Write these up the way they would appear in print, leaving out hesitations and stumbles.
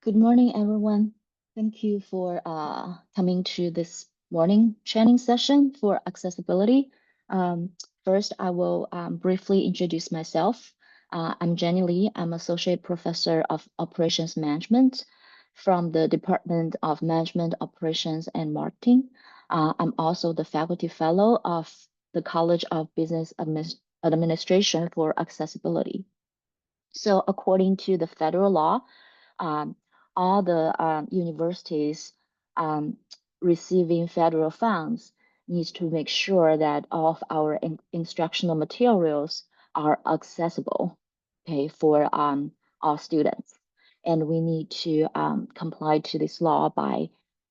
Good morning, everyone. Thank you for coming to this morning training session for accessibility. Um, First, I will briefly introduce myself. I'm Jenny Lee. I'm Associate Professor of Operations Management from the Department of Management, Operations, and Marketing. I'm also the Faculty Fellow of the College of Business Administration for Accessibility. So according to the federal law, um, all the universities um, receiving federal funds needs to make sure that all of our instructional materials are accessible, okay, for all students. And we need to comply to this law by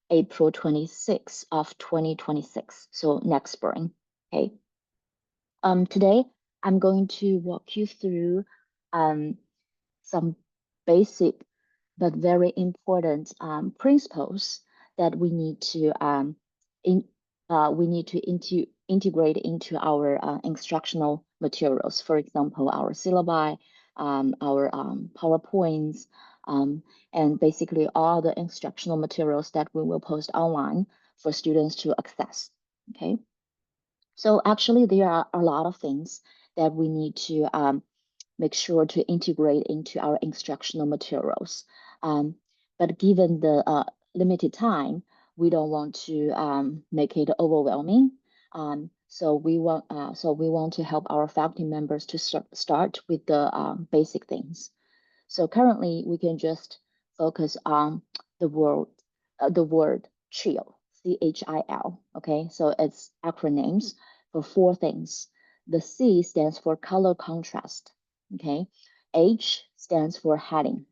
April 26th of 2026, so next spring, okay. Today, I'm going to walk you through um, some basic but very important principles that in, we need to integrate into our instructional materials. For example, our syllabi, our PowerPoints, um, and basically all the instructional materials that we will post online for students to access. Okay. So actually, there are a lot of things that we need to make sure to integrate into our instructional materials. Um, but given the limited time, we don't want to make it overwhelming. So we want to help our faculty members to start with the basic things. So currently, we can just focus on the word, the word CHIL, CHIL. Okay, so it's acronyms for four things. The C stands for color contrast. Okay, H stands for heading.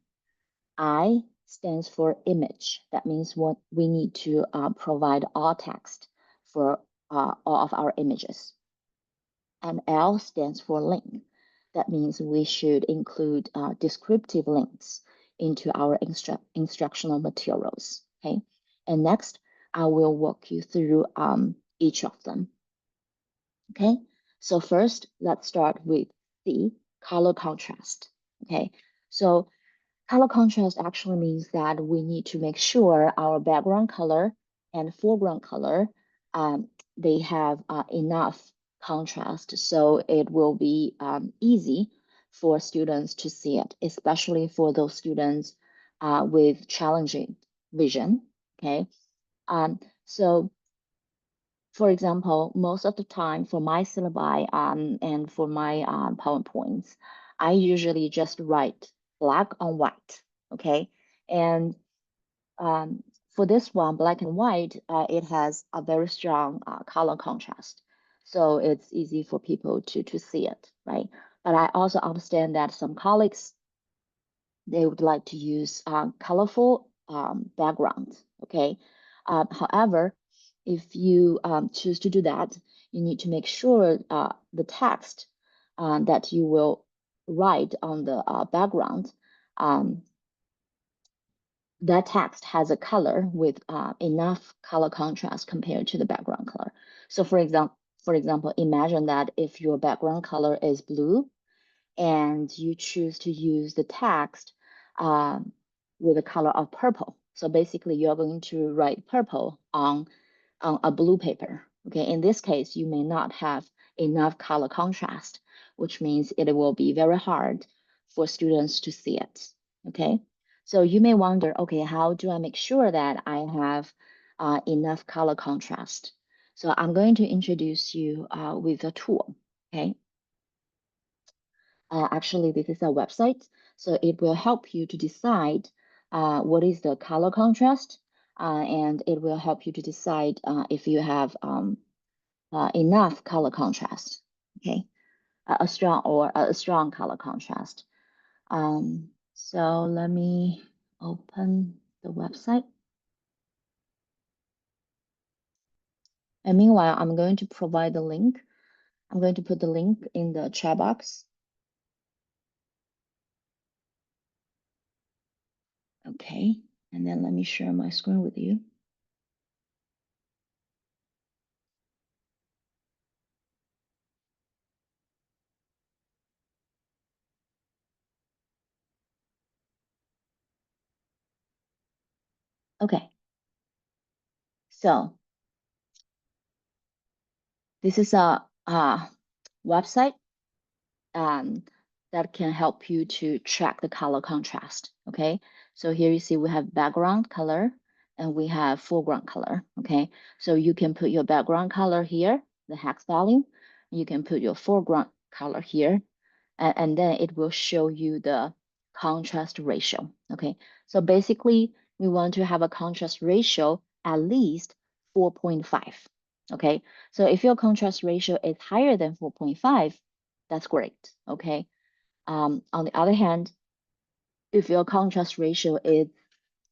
I stands for image. That means what we need to provide all text for all of our images. And L stands for link. That means we should include descriptive links into our instructional materials. Okay. And next, I will walk you through each of them. Okay. So first, let's start with the color contrast. Okay. So color contrast actually means that we need to make sure our background color and foreground color they have enough contrast so it will be easy for students to see it, especially for those students with challenging vision. Okay, so for example, most of the time for my syllabi and for my PowerPoints, I usually just write black on white, okay? And um, for this one, black and white, it has a very strong color contrast. So it's easy for people to see it, right? But I also understand that some colleagues, they would like to use colorful backgrounds, okay? However, if you choose to do that, you need to make sure the text that you will write on the background, um, that text has a color with enough color contrast compared to the background color. So for example, imagine that if your background color is blue, and you choose to use the text um, with the color of purple. So basically, you're going to write purple on a blue paper. Okay, in this case, you may not have enough color contrast, which means it will be very hard for students to see it. Okay, so you may wonder, okay, how do I make sure that I have enough color contrast? So I'm going to introduce you with a tool. Okay, actually, this is a website, so it will help you to decide what is the color contrast, and it will help you to decide if you have enough color contrast. Okay, a strong color contrast. So let me open the website. And meanwhile, I'm going to provide the link. I'm going to put the link in the chat box. Okay, and then let me share my screen with you. Okay, so this is a website um, that can help you to track the color contrast. Okay, so here you see we have background color and we have foreground color. Okay, so you can put your background color here, the hex value. You can put your foreground color here, and then it will show you the contrast ratio. Okay, so basically we want to have a contrast ratio at least 4.5. Okay, so if your contrast ratio is higher than 4.5, that's great. Okay, on the other hand, if your contrast ratio is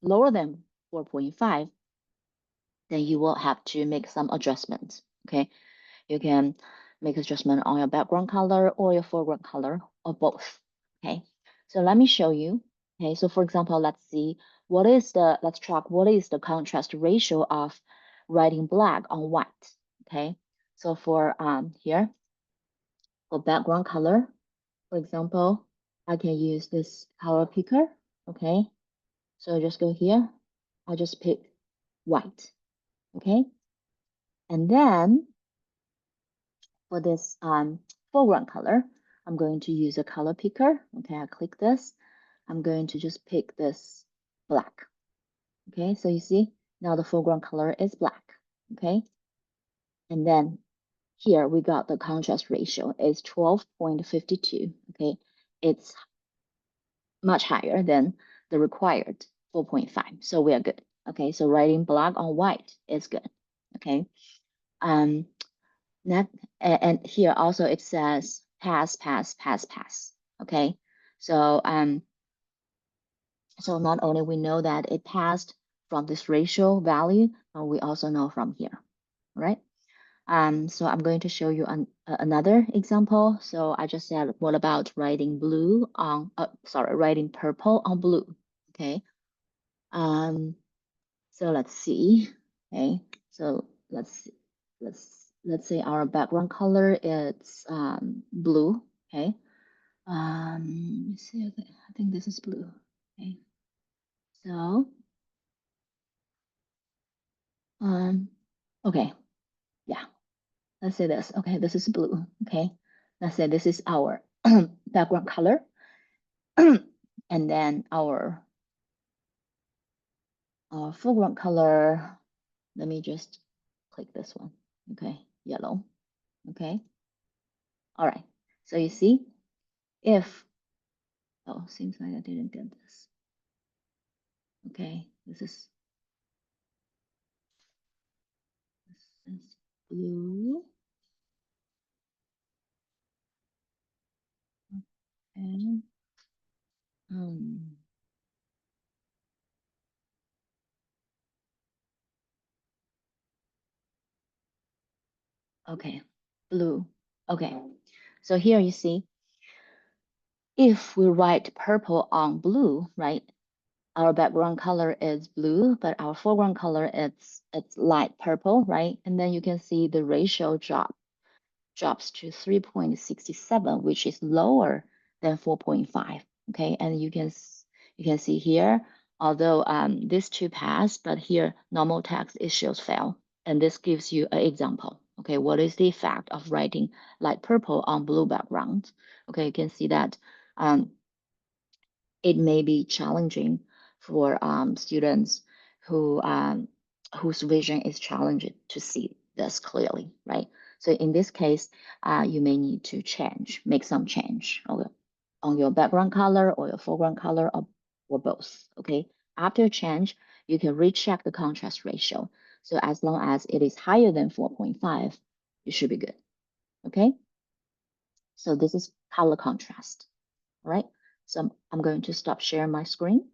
lower than 4.5, then you will have to make some adjustments. Okay, you can make adjustment on your background color or your foreground color or both. Okay, so let me show you. Okay, so for example, let's track what is the contrast ratio of writing black on white. Okay, so for here, for background color, for example, I can use this color picker. Okay, so just go here. I just pick white. Okay, and then for this foreground color, I'm going to use a color picker. Okay, I click this. I'm going to just pick this black. Okay, so you see now the foreground color is black. Okay, and then here we got the contrast ratio is 12.52. Okay, it's much higher than the required 4.5. So we are good. Okay, so writing black on white is good. Okay, um, That, and here also it says pass, pass, pass, pass. Okay, so so not only we know that it passed from this ratio value, but we also know from here, right? So I'm going to show you another example. So I just said, what about writing blue on, sorry, writing purple on blue? Okay. Um, so let's see. Okay, so let's say our background color is blue. Okay. Let me see. I think this is blue. Okay. So um, okay, yeah. Let's say this. Okay, this is blue. Okay. Let's say this is our background color, and then our foreground color. Let me just click this one. Okay, yellow. Okay. All right. So you see, if, oh, seems like I didn't get this. Okay, this is blue. And um, okay, blue. Okay, so here you see, if we write purple on blue, right? Our background color is blue, but our foreground color it's light purple, right? And then you can see the ratio drops to 3.67, which is lower than 4.5. Okay, and you can see here, although these two pass, but here normal text it shows fail, and this gives you an example. Okay, what is the effect of writing light purple on blue background? Okay, you can see that um, it may be challenging for students whose vision is challenged to see this clearly, right? So in this case, you may need to make some change on your background color or your foreground color or both, okay? After change, you can recheck the contrast ratio. So as long as it is higher than 4.5, you should be good, okay? So this is color contrast, all right? So I'm going to stop sharing my screen.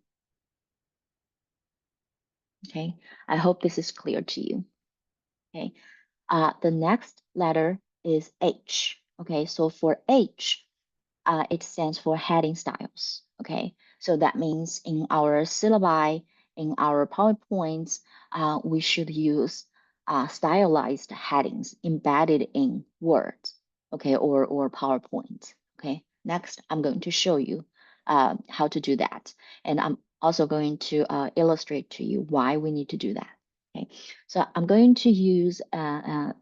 Okay, I hope this is clear to you. Okay, the next letter is H. Okay, so for H, it stands for heading styles. Okay, so that means in our syllabi, in our PowerPoints, we should use stylized headings embedded in Word, okay, or PowerPoint. Okay, next I'm going to show you how to do that, and also going to illustrate to you why we need to do that. Okay, so I'm going to use an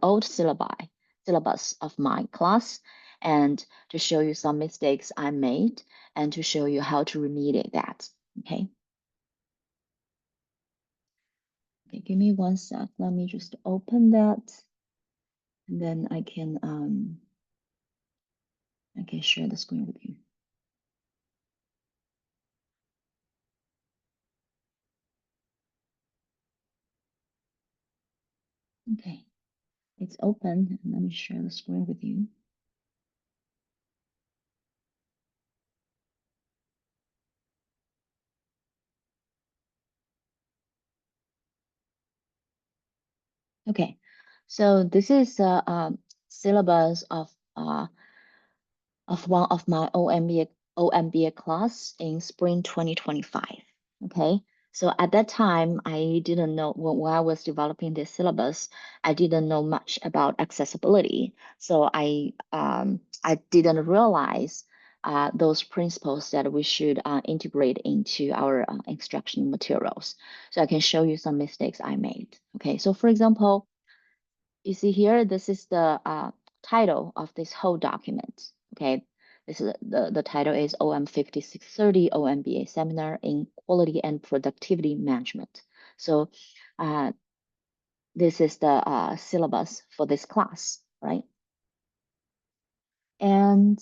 old syllabus of my class and to show you some mistakes I made and to show you how to remediate that. Okay. Okay, give me one sec. Let me just open that and then I can share the screen with you. Okay, it's open and let me share the screen with you. Okay, so this is a, syllabus of one of my OMBA class in spring 2025. Okay, so at that time, I didn't know when I was developing this syllabus, I didn't know much about accessibility. So I didn't realize those principles that we should integrate into our instruction materials. So I can show you some mistakes I made. Okay, so for example, you see here, this is the title of this whole document. Okay, this is the title is OM 5630 OMBA Seminar in Quality and Productivity Management. So uh, this is the syllabus for this class, right? And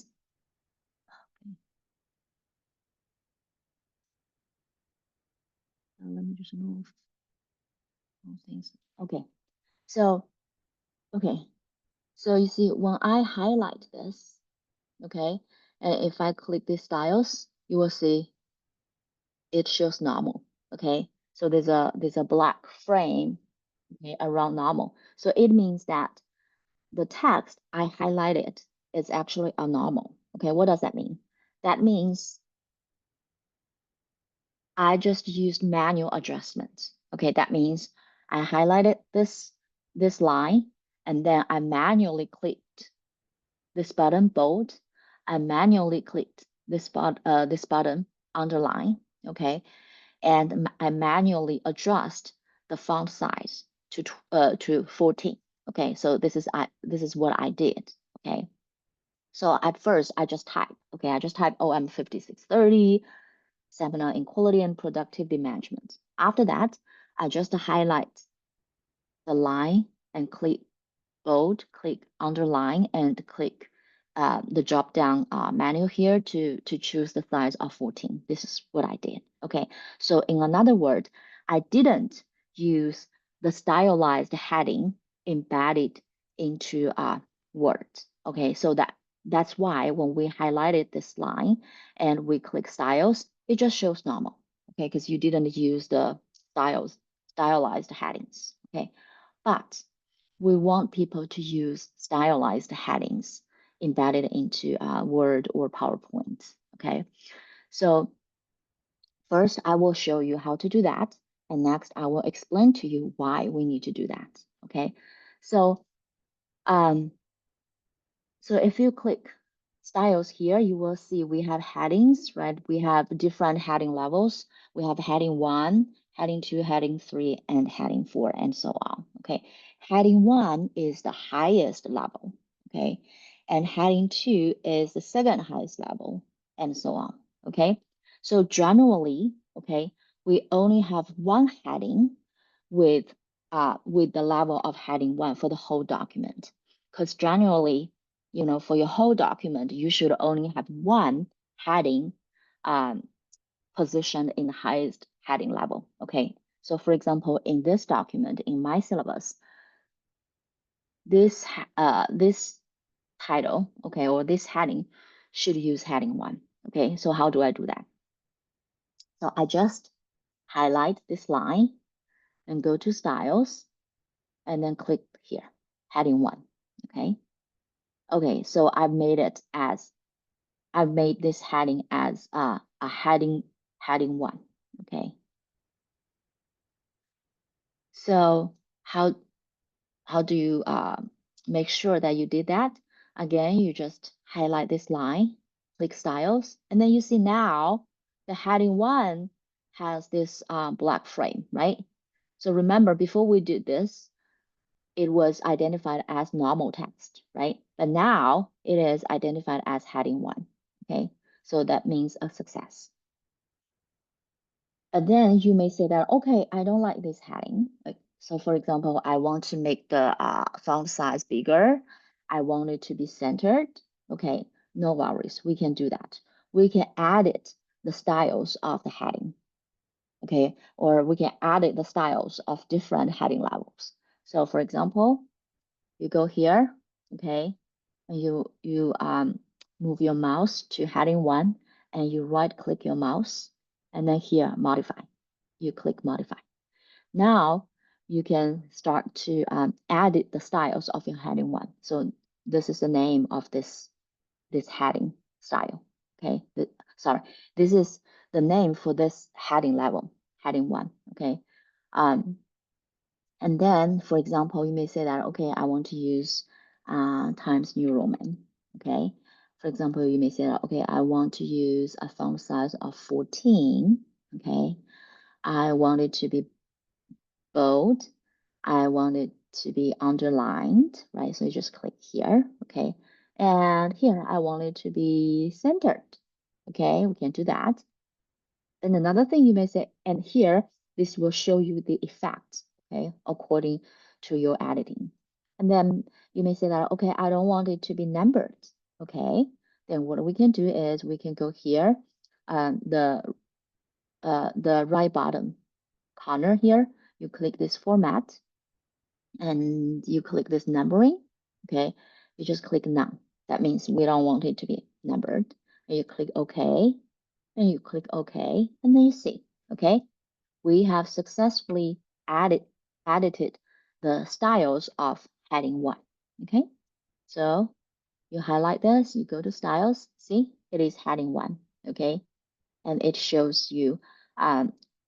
let me just move things. Okay, so okay, so you see when I highlight this, okay, and if I click these styles, you will see it shows normal. Okay, so there's a black frame, okay, around normal. So it means that the text I highlighted is actually a normal. Okay, what does that mean? That means I just used manual adjustments. Okay, that means I highlighted this line and then I manually clicked this button bold. I manually clicked this button underline. Okay, and I manually adjust the font size to 14. Okay, so this is what I did. Okay, so at first I just type. Okay, I just type OM 5630 Seminar in Quality and Productivity Management. After that, I just highlight the line and click bold, click underline, and click the drop down menu here to choose the size of 14. This is what I did. Okay, so in another word, I didn't use the stylized heading embedded into Word. Okay, so that's why when we highlighted this line and we click styles, it just shows normal. Okay, because you didn't use the stylized headings. Okay, but we want people to use stylized headings embedded into Word or PowerPoint. Okay, so first I will show you how to do that, and next I will explain to you why we need to do that. Okay, so um, so if you click styles here, you will see we have headings, right? We have different heading levels. We have heading 1, heading 2, heading 3, and heading 4, and so on. Okay, heading 1 is the highest level. Okay, and heading 2 is the second highest level, and so on. Okay, so generally, okay, we only have one heading with the level of heading 1 for the whole document, because generally, for your whole document, you should only have one heading um, positioned in the highest heading level. Okay, so for example, in this document, in my syllabus, this title, okay, or this heading should use heading 1. Okay, so how do I do that? So I just highlight this line and go to styles and then click here, heading 1. Okay. Okay, so I've made this heading as a heading 1. Okay, so how do you make sure that you did that? Again, you just highlight this line, click styles, and then you see now the heading 1 has this black frame, right? So remember, before we did this, it was identified as normal text, right? But now it is identified as heading 1, okay? So that means a success. And then you may say that, okay, I don't like this heading. So for example, I want to make the font size bigger. I want it to be centered. Okay, no worries, we can do that. We can edit the styles of the heading, okay? Or we can edit the styles of different heading levels. So for example, you go here, okay, and you move your mouse to heading 1, and you right click your mouse, and then here modify. You click modify. Now you can start to edit the styles of your heading 1. So this is the name of this heading style. Okay, sorry, this is the name for this heading level, heading 1. Okay, um, and then, for example, you may say that, okay, I want to use Times New Roman. Okay. For example, you may say that, okay, I want to use a font size of 14. Okay. I want it to be bold. I want it to be underlined, right? So you just click here. Okay. And here, I want it to be centered. Okay. We can do that. And another thing you may say, and here, this will show you the effect, okay, according to your editing. And then you may say that, okay, I don't want it to be numbered, okay? Then what we can do is we can go here, the right bottom corner here, you click this format, and you click this numbering, okay? You just click none. That means we don't want it to be numbered. And you click OK, and you click OK, and then you see, okay? We have successfully edited the styles of heading 1, okay? So you highlight this, you go to styles, see, it is heading 1, okay? And it shows you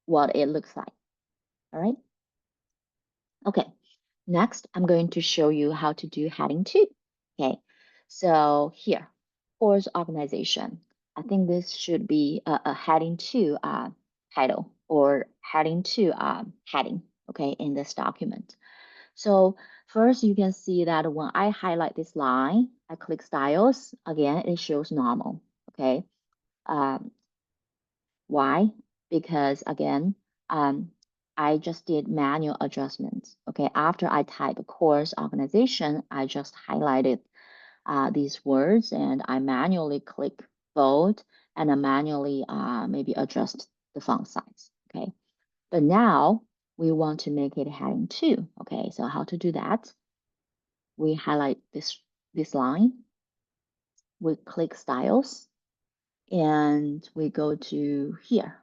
what it looks like, all right? Okay, next, I'm going to show you how to do heading 2. Okay, so here, course organization. I think this should be a heading 2 title or heading 2 heading, okay, in this document. So first, you can see that when I highlight this line, I click styles, again, it shows normal, okay? Um, why? Because again, I just did manual adjustments. Okay, after I type course organization, I just highlighted these words and I manually click bold and I manually maybe adjust the font size. Okay, but now we want to make it heading 2. Okay, so how to do that? We highlight this line, we click styles, and we go to here,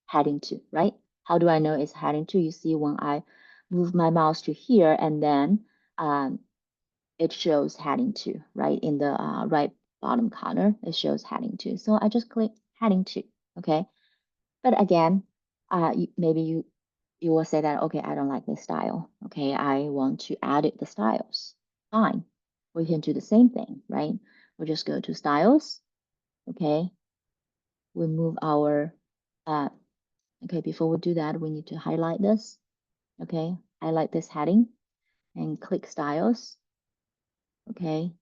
heading 2, right? How do I know it's heading 2? You see when I move my mouse to here and then it shows heading 2, right? In the right bottom corner, it shows heading 2. So I just click heading 2, okay? But again, maybe you will say that, okay, I don't like this style. Okay, I want to edit the styles. Fine, we can do the same thing, right? We'll just go to styles, okay? We move our okay, before we do that, we need to highlight this. Okay, highlight this heading and click styles. Okay,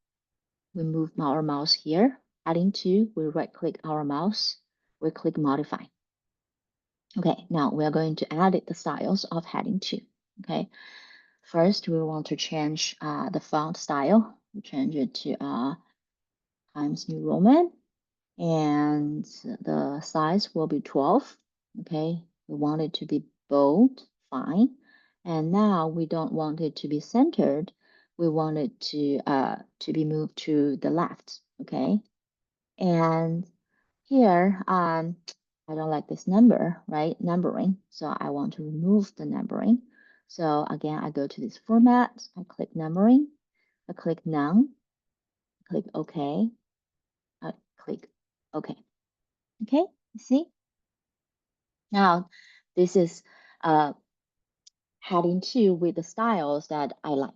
we move our mouse here. Heading 2, we right click our mouse. We click modify. Okay, now we are going to edit the styles of heading 2. Okay, first we want to change the font style. We change it to Times New Roman. And the size will be 12. Okay, we want it to be bold, fine. And now we don't want it to be centered. We want it to be moved to the left. Okay, and here I don't like this number, right? Numbering. So I want to remove the numbering. So again, I go to this format. I click numbering. I click none. Click OK. I click OK. Okay, you see? Now, this is heading 2 with the styles that I like.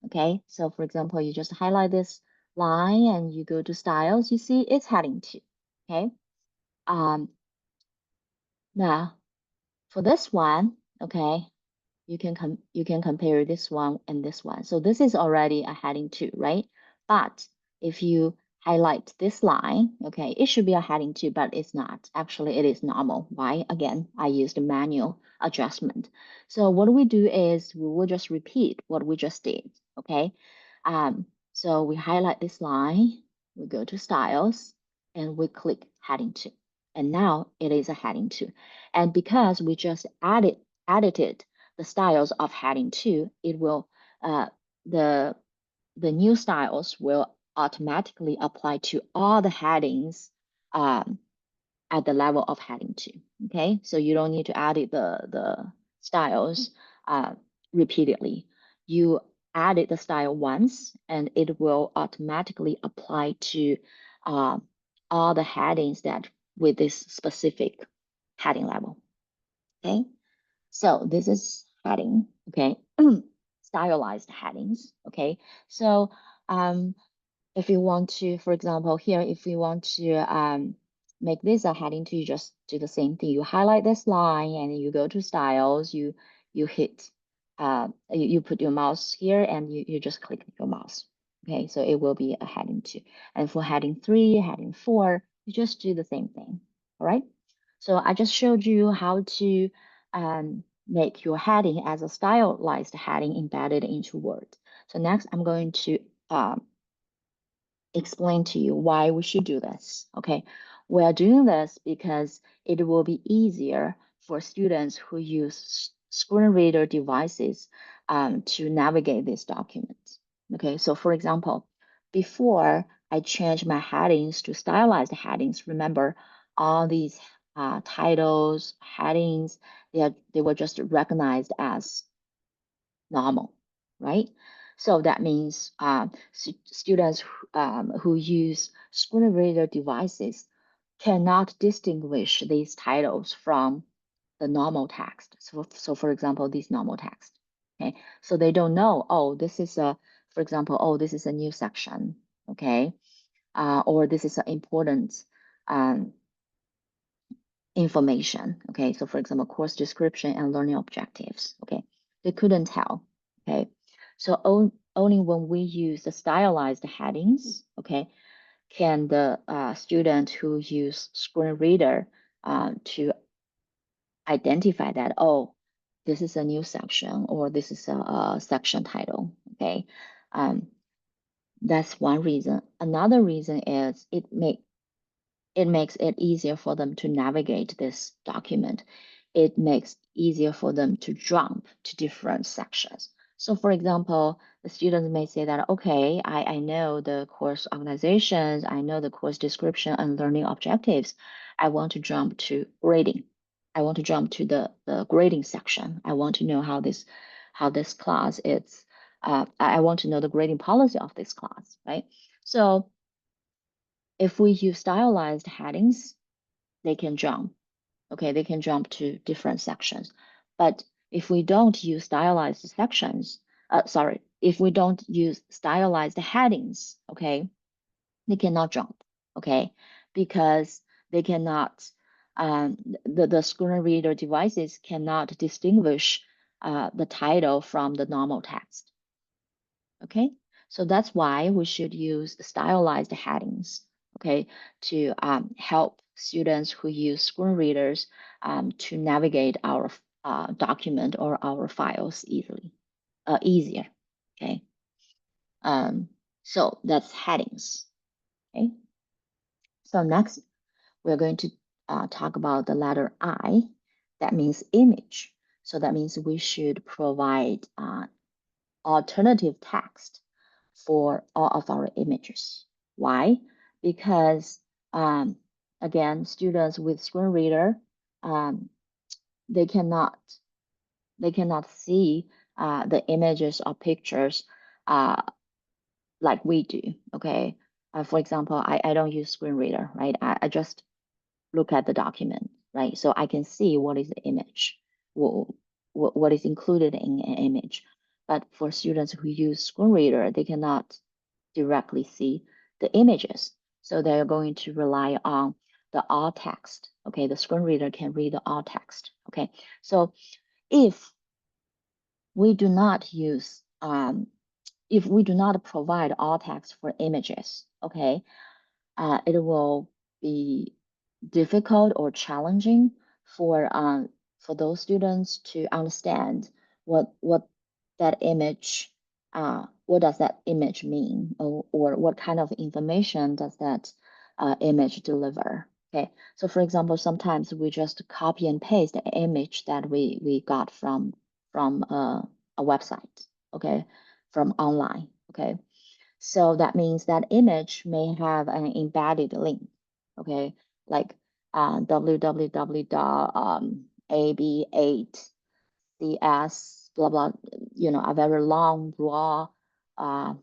Okay, so for example, you just highlight this line and you go to styles, you see it's heading 2. Okay, um, Now, for this one, okay, you can compare this one and this one. So this is already a heading 2, right? But if you highlight this line, okay, it should be a heading 2, but it's not. Actually, it is normal. Why? Again, I used a manual adjustment. So what we do is we will just repeat what we just did, okay? So we highlight this line, we go to styles, and we click heading 2. And now it is a heading 2. And because we just edited the styles of heading 2, it will the the new styles will automatically apply to all the headings um, at the level of heading 2. Okay, so you don't need to edit the styles uh, repeatedly. You edit the style once, and it will automatically apply to uh, all the headings that with this specific heading level. Okay. So this is heading, okay? Stylized headings, okay? So um, if you want to, for example, here, if you want to make this a heading two, you just do the same thing. You highlight this line and you go to styles, you hit, you put your mouse here and you just click your mouse. Okay, so it will be a heading two. And for heading 3, heading 4, you just do the same thing, all right? So I just showed you how to make your heading as a stylized heading embedded into Word. So next I'm going to explain to you why we should do this. Okay, we are doing this because it will be easier for students who use screen reader devices to navigate these documents. Okay, so for example, before I changed my headings to stylized headings, remember all these titles, headings, they were just recognized as normal, right? So that means students who use screen reader devices cannot distinguish these titles from the normal text. So for example, this normal text. Okay, so they don't know, oh, this is a, for example, oh, this is a new section, okay, or this is an important um, information. Okay, so for example, course description and learning objectives. Okay, they couldn't tell. Okay, so only when we use the stylized headings, okay, can the student who use screen reader to identify that, oh, this is a new section or this is a section title. Okay, um, that's one reason. Another reason is it makes it easier for them to navigate this document. It makes easier for them to jump to different sections. So for example, the students may say that, okay, I know the course organizations, I know the course description and learning objectives. I want to jump to grading. I want to jump to the grading section. I want to know how this class is. I want to know the grading policy of this class, right? So if we use stylized headings, they can jump. Okay, they can jump to different sections. But if we don't use stylized sections, sorry, if we don't use stylized headings, okay, they cannot jump, okay, because they cannot, the screen reader devices cannot distinguish the title from the normal text. Okay, so that's why we should use stylized headings, okay, to help students who use screen readers to navigate our document or our files easier, okay. Um, so that's headings, okay. So next, we're going to talk about the letter I, that means image. So that means we should provide alternative text for all of our images. Why? Because again, students with screen reader, um, they cannot they cannot see the images or pictures uh, like we do. Okay. For example, I don't use screen reader, right? I just look at the document, right? So I can see what is the image, what, what is included in an image. But for students who use screen reader, they cannot directly see the images. So they're going to rely on the alt text. Okay, the screen reader can read the alt text. Okay, so if we do not use, if we do not provide alt text for images, okay, it will be difficult or challenging for those students to understand what that image what does that image mean, or what kind of information does that image deliver. Okay, so for example, sometimes we just copy and paste the image that we got from a website, okay, from online. Okay, so that means that image may have an embedded link, okay, like www.ab8cs, blah, blah, a very long, raw uh,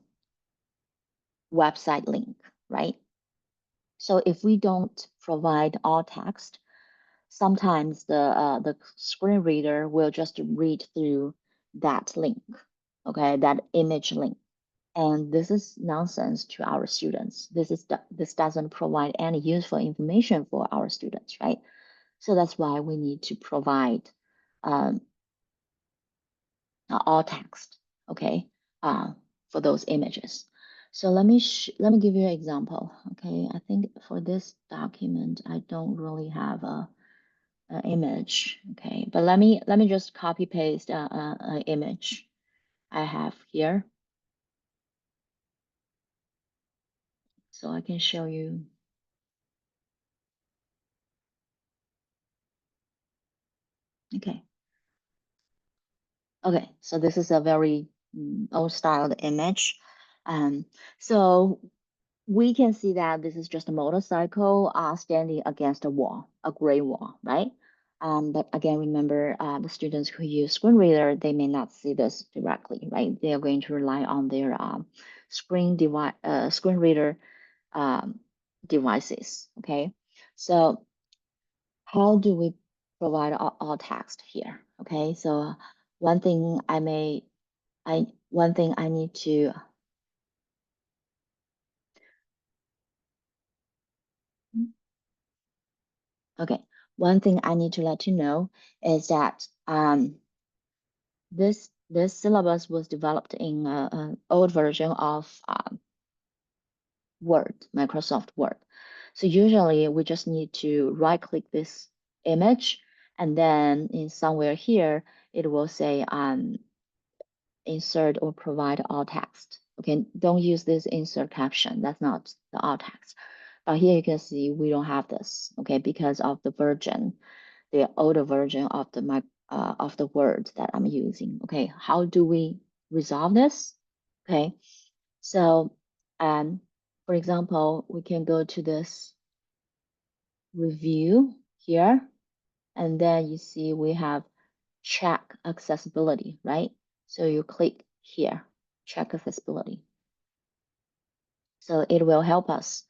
website link, right? So if we don't provide alt text, sometimes the screen reader will just read through that link, okay, that image link. And this is nonsense to our students. This doesn't provide any useful information for our students, right? So that's why we need to provide um, alt text, okay, for those images. So let me give you an example. Okay, I think for this document I don't really have a image. Okay, but let me just copy paste a image I have here, so I can show you. Okay. Okay, so this is a very old styled image. Um, so we can see that this is just a motorcycle standing against a wall, a gray wall, right? But again, remember the students who use screen reader, they may not see this directly, right? They are going to rely on their screen reader um, devices, okay? So how do we provide all text here? Okay, so one thing one thing I need to, okay, one thing I need to let you know is that this syllabus was developed in an old version of Word, Microsoft Word. So usually we just need to right click this image, and then in somewhere here it will say insert or provide alt text. Okay, don't use this insert caption. That's not the alt text. But here you can see we don't have this, okay, because of the version, the older version of the word that I'm using. Okay, how do we resolve this? Okay, so for example, we can go to this review here, and then you see we have check accessibility, right? So you click here, check accessibility. So it will help us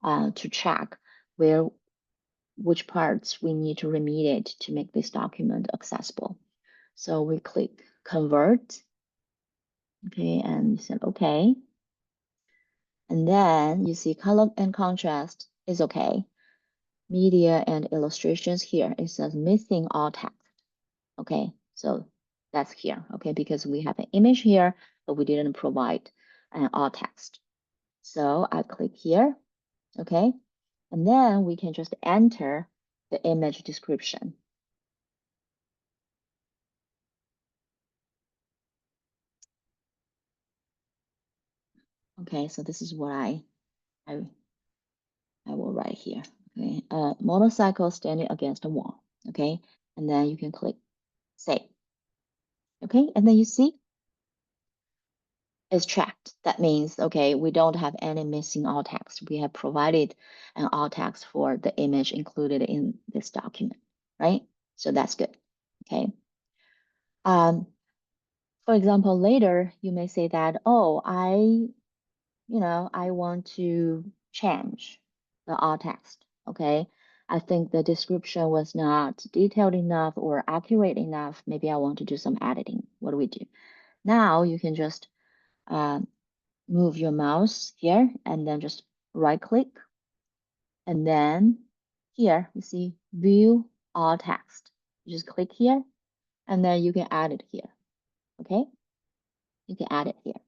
to check which parts we need to remediate to make this document accessible. So we click convert, okay, and you said okay. And then you see color and contrast is okay. Media and illustrations here, it says missing alt text. Okay, so that's here, okay, because we have an image here, but we didn't provide an alt text. So I click here, okay, and then we can just enter the image description. Okay, so this is what I, I will write here. Okay, motorcycle standing against a wall. Okay, and then you can click save. Okay, and then you see it's tracked. That means, okay, we don't have any missing alt text. We have provided an alt text for the image included in this document, right? So that's good. Okay. Um, for example, later you may say that, oh, I want to change the alt text. Okay. I think the description was not detailed enough or accurate enough. Maybe I want to do some editing. What do we do? Now you can just move your mouse here and then just right click and then here, you see view all text. You just click here and then you can add it here. Okay, you can add it here.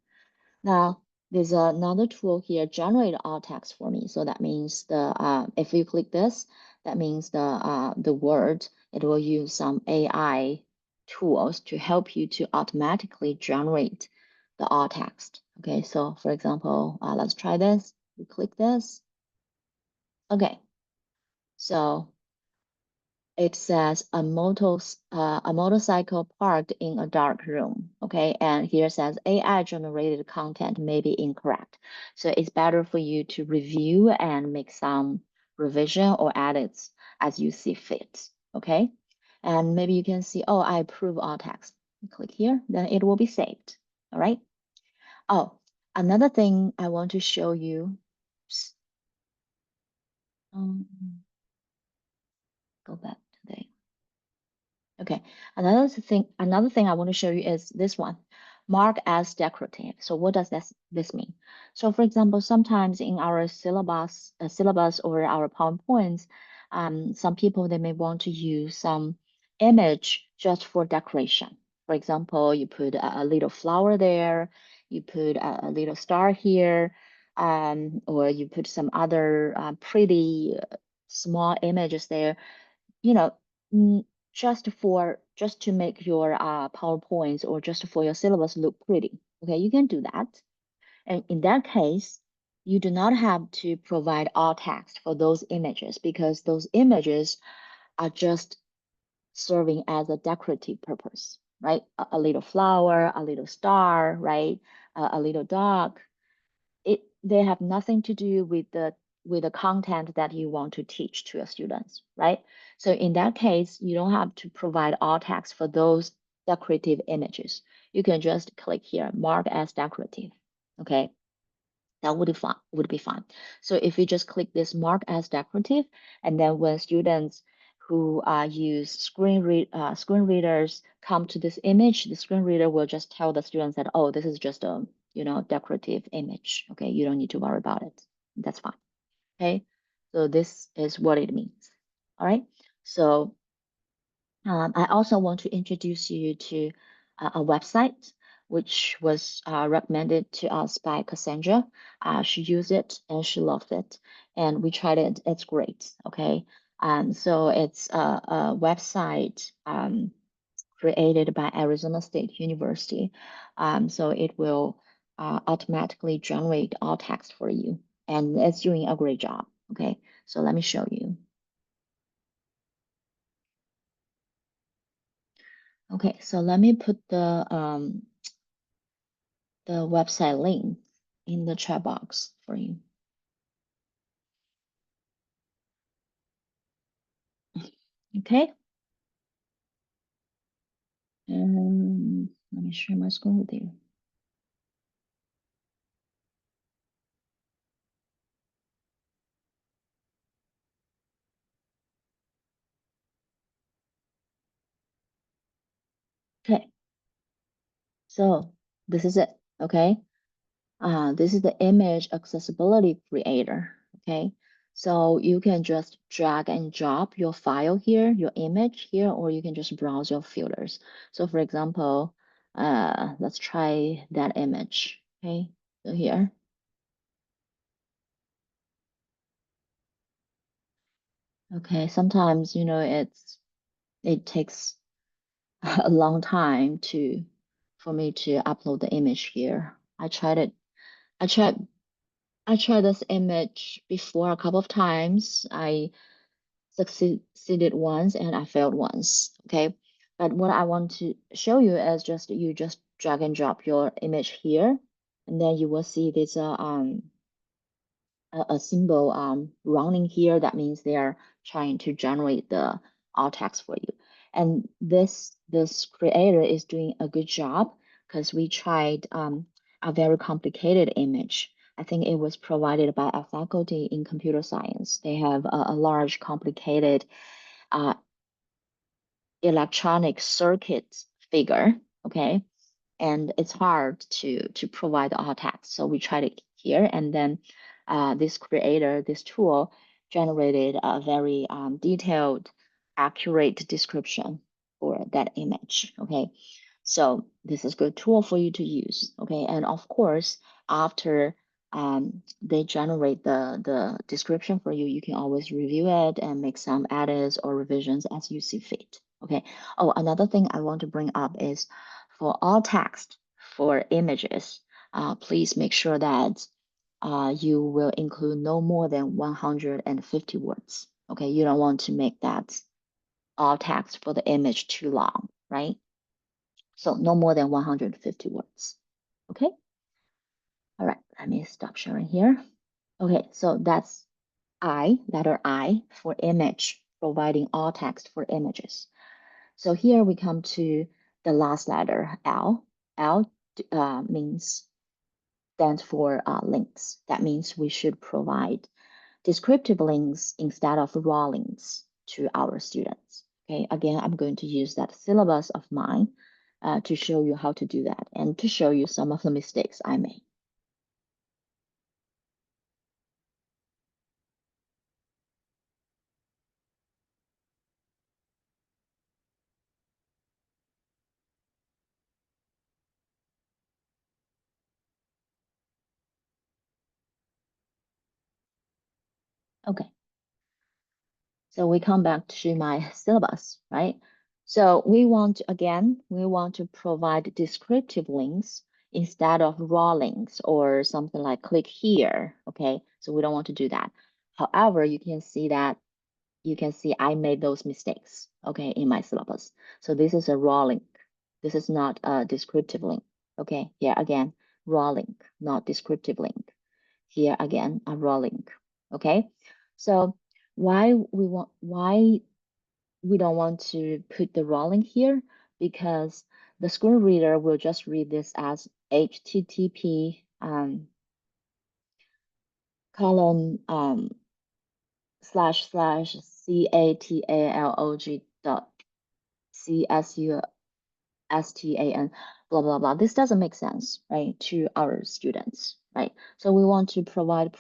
Now, there's another tool here, generate alt text for me. So that means if you click this, that means the word, it will use some AI tools to help you to automatically generate the alt text. Okay, so for example, let's try this. We click this. Okay, so it says a motorcycle parked in a dark room. Okay, and here says AI generated content may be incorrect. So it's better for you to review and make some revision or edits as you see fit. Okay, and maybe you can see, oh, I approve all text. Click here, then it will be saved. All right. Oh, another thing I want to show you. Um, go back to the Okay, another thing I want to show you is this one, mark as decorative. So what does this mean? So for example, sometimes in our syllabus or our PowerPoints, some people they may want to use some image just for decoration. For example, you put a little flower there, you put a little star here, or you put some other pretty small images there, you know, mm, just to make your PowerPoints or just for your syllabus look pretty. Okay, you can do that. And in that case, you do not have to provide alt text for those images because those images are just serving as a decorative purpose, right? A little flower, a little star, right? A little dog, they have nothing to do with the content that you want to teach to your students, right? So in that case, you don't have to provide alt text for those decorative images. You can just click here, mark as decorative. Okay, that would be fine. So if you just click this mark as decorative, and then when students who use screen readers come to this image, the screen reader will just tell the students that, oh, this is just a decorative image. Okay, you don't need to worry about it. That's fine. Okay, so this is what it means. All right. So I also want to introduce you to a website which was recommended to us by Cassandra. She used it and she loved it, and we tried it. It's great. Okay, so it's a website created by Arizona State University. So it will automatically generate all text for you, and it's doing a great job. Okay, so let me show you. Okay, so let me put the website link in the chat box for you. Okay, and let me share my screen with you. Okay, so this is it. Okay, this is the image accessibility creator. Okay, so you can just drag and drop your file here, your image here, or you can just browse your filters. So for example, let's try that image. Okay, so here. Okay, sometimes it takes a long time for me to upload the image here. I tried it. I tried I tried this image before a couple of times. I succeeded once and I failed once. Okay. But what I want to show you is just drag and drop your image here, and then you will see this a symbol running here. That means they are trying to generate the alt text for you. And this creator is doing a good job because we tried a very complicated image. I think it was provided by a faculty in computer science. They have a large, complicated uh, electronic circuit figure. Okay, and it's hard to provide the alt text. So we tried it here, and then this creator, this tool, generated a very detailed, accurate description for that image. Okay, so this is a good tool for you to use. Okay, and of course, after they generate the description for you, you can always review it and make some edits or revisions as you see fit. Okay. Oh, another thing I want to bring up is for all text for images, please make sure that you will include no more than 150 words. Okay, you don't want to make that all text for the image too long, right? So no more than 150 words. Okay. All right, let me stop sharing here. Okay, so that's letter I for image, providing all text for images. So here we come to the last letter, L. L means stands for links. That means we should provide descriptive links instead of raw links to our students. Okay, again, I'm going to use that syllabus of mine to show you how to do that and to show you some of the mistakes I made. Okay, so we come back to my syllabus, right? So we want to provide descriptive links instead of raw links or something like click here, okay? So we don't want to do that. However, you can see I made those mistakes, okay, in my syllabus. So this is a raw link. This is not a descriptive link, okay? Here again, raw link, not descriptive link. Here again, a raw link, okay? So why we don't want to put the raw link here? Because the screen reader will just read this as HTTP colon slash slash CATALOG dot CSUSTAN, blah, blah, blah. This doesn't make sense, right, to our students, right? So we want to provide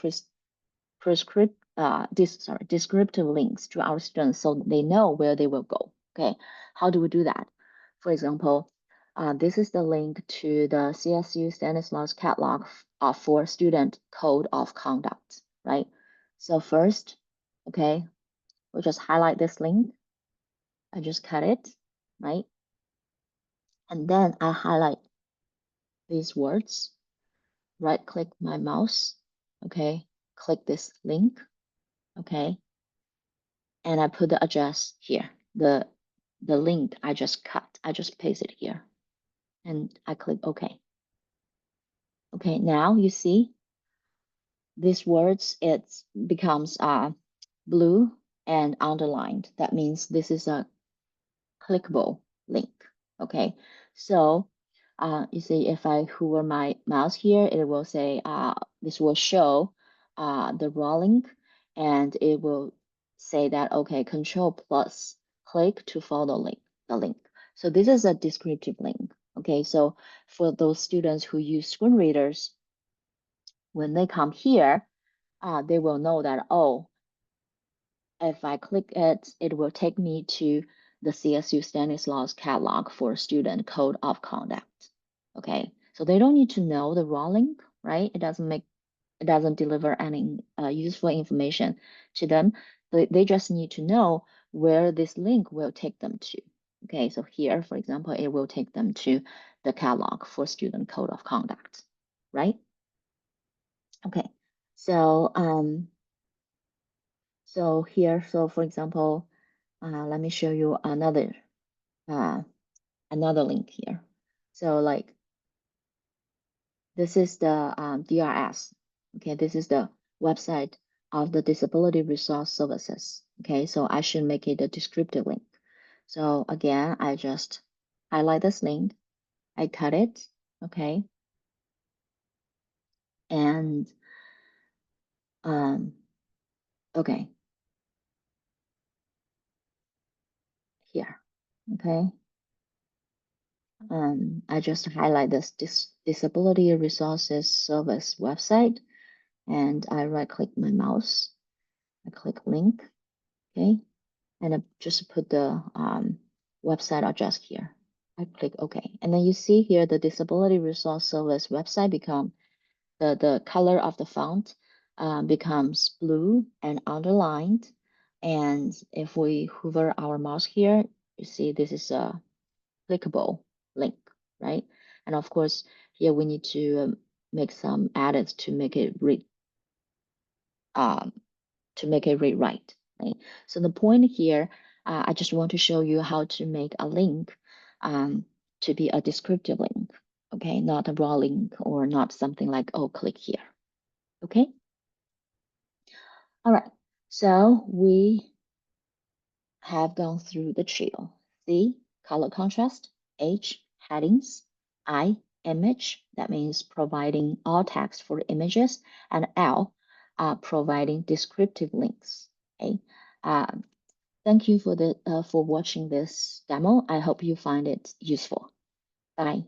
descriptive links to our students so they know where they will go, okay? How do we do that? For example, this is the link to the CSU Stanislaus catalog for student code of conduct, right? So first, okay, we'll just highlight this link. I just cut it, right? And then I highlight these words, right click my mouse, okay? Click this link, okay? And I put the address here, the link I just cut, I just paste it here and I click OK. Okay, now you see these words, it becomes blue and underlined. That means this is a clickable link. Okay, so you see if I hover my mouse here, it will say this will show the raw link and it will say that, okay, control plus click to follow the link. So this is a descriptive link. Okay, so for those students who use screen readers, when they come here, they will know that, oh, if I click it, it will take me to the CSU Stanislaus catalog for student code of conduct. Okay, so they don't need to know the raw link, right? It doesn't deliver any useful information to them. They just need to know where this link will take them to. Okay, so here, for example, it will take them to the catalog for student code of conduct, right? Okay, so so here, so for example, let me show you uh, another link here. So like this is the DRS. Okay, this is the website of the Disability Resource Services. Okay, so I should make it a descriptive link. So again, I just highlight this link, I cut it, okay, and okay, here, okay. I just highlight this Disability Resources Service website and I right click my mouse I click link, okay, and I just put the website address here. I click OK, and then you see here the Disability Resource Service website become the color of the font becomes blue and underlined. And if we hover our mouse here, you see this is a clickable link, right? And of course, here we need to make some edits um, to make it read right. Right? So the point here, I just want to show you how to make a link to be a descriptive link, okay? Not a raw link or not something like, oh, click here, okay? All right, so we have gone through the CHIL. C, color contrast. H, headings. I, image. That means providing alt text for images. And L, providing descriptive links. Okay. Um, thank you for watching this demo. I hope you find it useful. Bye.